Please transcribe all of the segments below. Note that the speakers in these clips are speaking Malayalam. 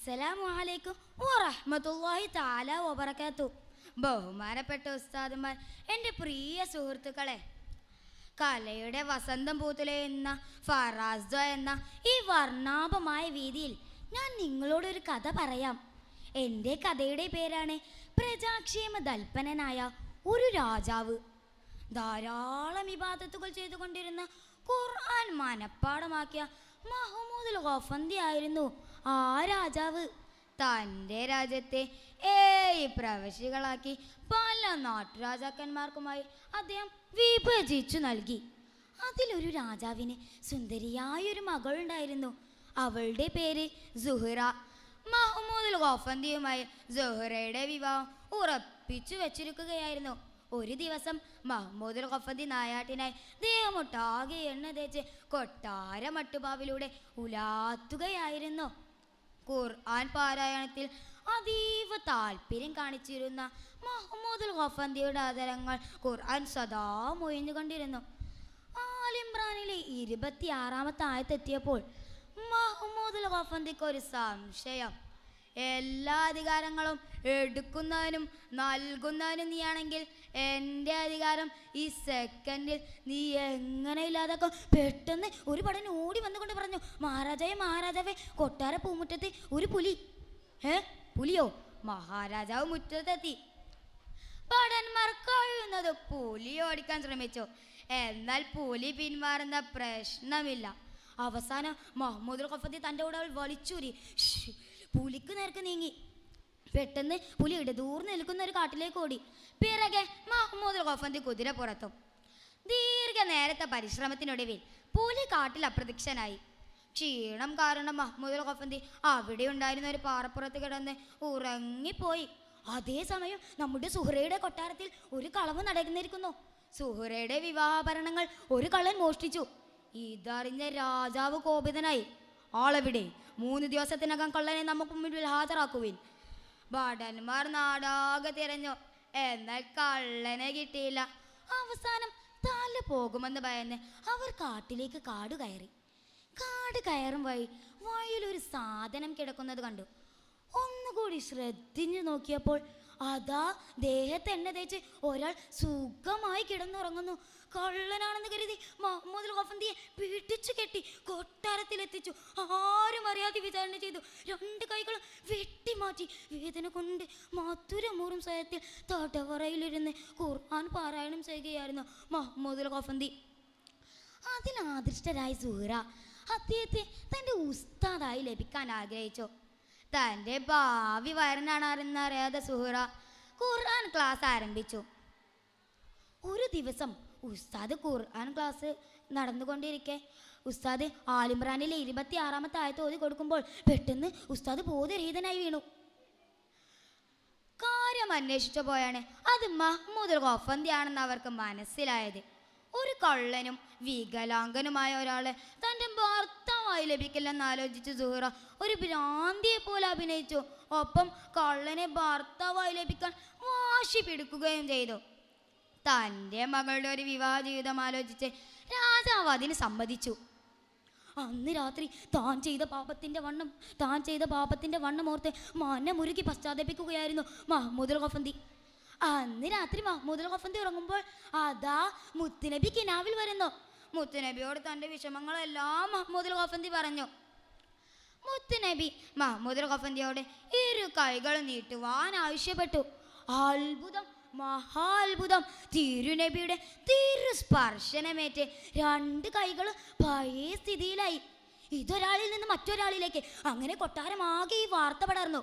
അസ്സലാമു അലൈക്കും വറഹ്മത്തുള്ളാഹി തആല വബറകാത്തു. ബഹുമാനപ്പെട്ട ഉസ്താദുമാർ, എൻ്റെ പ്രിയ സുഹൃത്തുക്കളെ, കലയുടെ വസന്തം പൂത്തുലയുന്ന ഫറാസ്ദ എന്ന ഈ വർണ്ണാഭമായ വീതിയിൽ ഞാൻ നിങ്ങളോടൊരു കഥ പറയാം. എൻ്റെ കഥയുടെ പേരാണ് പ്രജാക്ഷേമ ദൽപ്പനനായ ഒരു രാജാവ്. ധാരാളം ഇബാദത്തുകൾ ചെയ്തുകൊണ്ടിരുന്ന ഖുർആൻ മനഃപ്പാടമാക്കിയ മഹ്മൂദുൽ ഗഫന്തി ആയിരുന്നു ആ രാജാവ്. തൻ്റെ രാജ്യത്തെ 7 പ്രവിശ്യകളാക്കി പല നാട്ടുരാജാക്കന്മാർക്കുമായി അദ്ദേഹം വിഭജിച്ചു നൽകി. അതിലൊരു രാജാവിന് സുന്ദരിയായൊരു മകളുണ്ടായിരുന്നു. അവളുടെ പേര് സുഹ്റ. മഹ്മൂദുൽ ഗഫന്തിയുമായി സുഹ്റയുടെ വിവാഹം ഉറപ്പിച്ചു വെച്ചിരിക്കുകയായിരുന്നു. ഒരു ദിവസം മഹ്മൂദുൽ ഗഫന്തി നായാട്ടിനായി ദേഹമൊട്ടാകെ എണ്ണ തേച്ച് കൊട്ടാര മട്ടുപാവിലൂടെ ഉലാത്തുകയായിരുന്നു. ഖുർആൻ പാരായണത്തിൽ അതീവ താല്പര്യം കാണിച്ചിരുന്ന മഹ്മൂദുൽ ഗഫന്തിയുടെ ആദരങ്ങൾ ഖുർആൻ സദാ മൊഴിഞ്ഞുകൊണ്ടിരുന്നു. ആലിമ്രാനിലെ 26-ാമത്തെ ആയത്തെത്തിയപ്പോൾ മഹ്മൂദുൽ ഗഫന്തിക്ക് ഒരു സംശയം. എല്ലാ അധികാരങ്ങളും എടുക്കുന്നതിനും നൽകുന്നതിനും നീയാണെങ്കിൽ എൻ്റെ അധികാരം ഈ സെക്കൻഡിൽ നീ എങ്ങനെ ഇല്ലാതാക്കും? പെട്ടെന്ന് ഒരു പടൻ ഓടി വന്നുകൊണ്ട് പറഞ്ഞു, മഹാരാജാവേ മഹാരാജാവേ, കൊട്ടാര പൂമുറ്റത്ത് ഒരു പുലി. പുലിയോ? മഹാരാജാവ് മുറ്റത്തെത്തി. ഭടന്മാർ കഴിയുന്നത് പുലി ഓടിക്കാൻ ശ്രമിച്ചു. എന്നാൽ പുലി പിന്മാറുന്ന പ്രശ്നമില്ല. അവസാനം മഹ്മൂദുൽ ഗഫന്തി തൻ്റെ കൂടെ വലിച്ചൂരി പുലിക്ക് നേർക്ക് നീങ്ങി. പെട്ടെന്ന് പുലി ഇടതൂർന്ന് നിൽക്കുന്ന ഒരു കാട്ടിലേക്ക് ഓടി. പിറകെ മഹ്മൂദുൽ ഗഫന്തി കുതിര പുറത്തും. ദീർഘനേരത്തെ പരിശ്രമത്തിനൊടുവിൽ പുലി കാട്ടിൽ അപ്രത്യക്ഷനായി. ക്ഷീണം കാരണം മഹ്മൂദുൽ ഗഫന്തി അവിടെ ഉണ്ടായിരുന്ന ഒരു പാറപ്പുറത്ത് കിടന്ന് ഉറങ്ങിപ്പോയി. അതേസമയം നമ്മുടെ സുഹ്റയുടെ കൊട്ടാരത്തിൽ ഒരു കളവ് നടന്നിരിക്കുന്നു. സുഹ്റയുടെ വിവാഹാഭരണങ്ങൾ ഒരു കള്ളൻ മോഷ്ടിച്ചു. ഇതറിഞ്ഞ രാജാവ് കോപിതനായി. ആളെവിടെ? 3 ദിവസത്തിനകം കള്ളനെ നമുക്ക് മുന്നിൽ ഹാജരാക്കുവിൻ. ഭടന്മാർ നാടാകെ തിരഞ്ഞു. എന്നാൽ കള്ളനെ കിട്ടിയില്ല. അവസാനം തല പോകുമെന്ന് ഭയന്ന് അവർ കാട്ടിലേക്ക് കാട് കയറും വഴിയിലൊരു സാധനം കിടക്കുന്നത് കണ്ടു. ഒന്നുകൂടി ശ്രദ്ധിച്ചു നോക്കിയപ്പോൾ അതാ ദേഹത്ത് എണ്ണ തേച്ച് ഒരാൾ സുഖമായി കിടന്നുറങ്ങുന്നു. കള്ളനാണെന്ന് കരുതി മഹ്മൂദുൽ ഗഫന്തിയെ പിടിച്ചു കെട്ടി കൊട്ടാരത്തിലെത്തിച്ചു. ആരും അറിയാതെ വിചാരണ ചെയ്തു. 2 കൈകളും വെട്ടിമാറ്റി വേദന കൊണ്ട് മധുരമൂറും സ്വയത്തിൽ തടവറയിലിരുന്ന് ഖുർആൻ പാരായണം ചെയ്യുകയായിരുന്നു മഹ്മൂദുൽ ഗഫന്തി. അതിലാദൃഷ്ടരായ സുഹ്റ അദ്ദേഹത്തെ തൻ്റെ ഉസ്താദായി ലഭിക്കാൻ ആഗ്രഹിച്ചു. തൻ്റെ ഭാവി വരനാണെന്നറിയാതെ സുഹ്റ ഖുർആൻ ക്ലാസ് ആരംഭിച്ചു. ഒരു ദിവസം ഉസ്താദ് ഖുർആൻ ക്ലാസ് നടന്നുകൊണ്ടിരിക്കെ ഉസ്താദ് ആലിമ്രാനിലെ 26-ാമത്തെ ആയത്ത് ഓതി കൊടുക്കുമ്പോൾ പെട്ടെന്ന് ഉസ്താദ് ബോധരഹിതനായി വീണു. കാര്യം അന്വേഷിച്ചു പോയാണ് അത് മഹ്മൂദുൽ ഗഫന്തി ആണെന്ന് അവർക്ക് മനസ്സിലായത്. ഒരു കള്ളനും വികലാംഗനുമായ ഒരാളെ തൻ്റെ ഭർത്താവായി ലഭിക്കില്ലെന്ന് ആലോചിച്ച് സുഹ്റ ഒരു ഭ്രാന്തിയെ പോലെ അഭിനയിച്ചു. ഒപ്പം കള്ളനെ ഭർത്താവായി ലഭിക്കാൻ വാശി പിടിക്കുകയും ചെയ്തു. തൻ്റെ മകളുടെ ഒരു വിവാഹ ജീവിതം ആലോചിച്ച് രാജാവ് അതിന് സമ്മതിച്ചു. അന്ന് രാത്രി താൻ ചെയ്ത പാപത്തിൻ്റെ വണ്ണം ഓർത്ത് മനമുരുകി പശ്ചാത്തപിക്കുകയായിരുന്നു മഹ്മൂദുൽ ഗഫന്തി. അന്ന് രാത്രി മഹ്മൂദുൽ ഗഫന്തി ഉറങ്ങുമ്പോൾ അതാ മുത്തുനബി കിനാവിൽ വരുന്നു. മുത്തുനബിയോട് തൻ്റെ വിഷമങ്ങളെല്ലാം മഹ്മൂദുൽ ഗഫന്തി പറഞ്ഞു. മുത്തുനബി മഹ്മൂദുൽ ഗഫന്തിയോട് 2 കൈകൾ നീട്ടുവാൻ ആവശ്യപ്പെട്ടു. അത്ഭുതം, മഹാത്ഭുതം! തിരുനബിയുടെ തിരുസ്പർശനമേറ്റ് 2 കൈകളും പഴയ സ്ഥിതിയിലായി. ഇതൊരാളിൽ നിന്ന് മറ്റൊരാളിലേക്ക് അങ്ങനെ കൊട്ടാരമാകെ ഈ വാർത്ത പടർന്നു.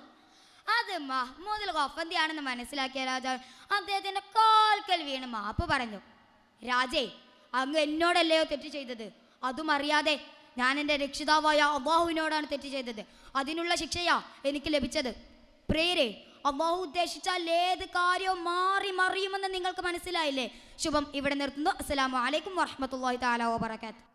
അത് മഹ്മൂദുൽ ഗഫന്തി ആണെന്ന് മനസ്സിലാക്കിയ രാജാവ് അദ്ദേഹത്തിൻ്റെ കാൽക്കൽ വീണ് മാപ്പ് പറഞ്ഞു. രാജേ, അങ്ങ് എന്നോടല്ലയോ തെറ്റ് ചെയ്തത്? അതും അറിയാതെ ഞാൻ എൻ്റെ രക്ഷിതാവായ അള്ളാഹുവിനോടാണ് തെറ്റ് ചെയ്തത്. അതിനുള്ള ശിക്ഷയാ എനിക്ക് ലഭിച്ചത്. പ്രിയരെ, അള്ളാഹു ഉദ്ദേശിച്ചാൽ ഏത് കാര്യവും മാറി മറിയുമെന്ന് നിങ്ങൾക്ക് മനസ്സിലായില്ലേ? ശുഭം. ഇവിടെ നിർത്തുന്നു. അസ്സലാമു അലൈക്കും വറഹ്മത്തുള്ളാഹി തആല വബറകാതുഹു.